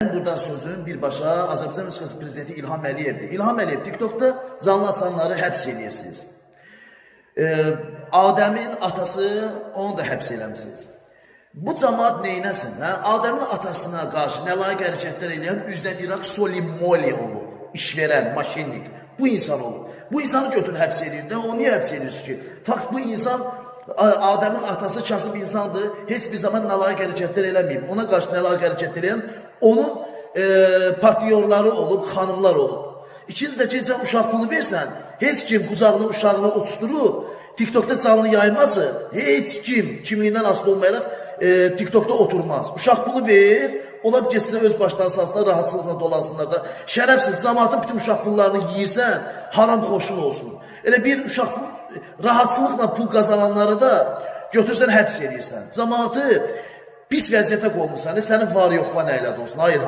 Buradan sözün birbaşa Azərbaycan Respublikası Prezidenti İlham Əliyevdir. İlham Əliyev TikTok'da canlı açanları həbs edirsiniz. Adəmin atası, onu da həbs eləmişsiniz. Bu cəmaat neynəsin? Adəmin atasına qarşı nələyiq hərəkətlər edən üzdən İraq Solimoli olub, işverən, maşinlik. Bu insan olub. Bu insanı götürün həbs edin də, onu niyə həbs edirsiniz ki? Fakt bu insan, Adəmin atası kasıb insandır, heç bir zaman nələyiq hərəkətlər eləməyib. Ona qarşı nələyiq hərəkətlər edən onun partnyorları olub, xanımlar olub. İkinci də ki, sən uşaq pulu versən, heç kim qucağına uşağını oturtdurub, TikTok'da canlı yayımacı, heç kim kimliyindən asılı olmayaraq TikTok'da oturmaz. Uşaq pulu ver, onlar geçsinə öz başdan sahasına rahatsızlıqla dolansınlar da. Şərəfsiz, cəmaatın bütün uşaq pullarını yiyirsən, haram xoşun olsun. Elə bir uşaq rahatsızlıqla pul qazananları da götürsən, həbs edirsən. Cəmaatı pis vəziyyətə qoymuşsan, sənin var yoxva nə elədi olsun. Hayır.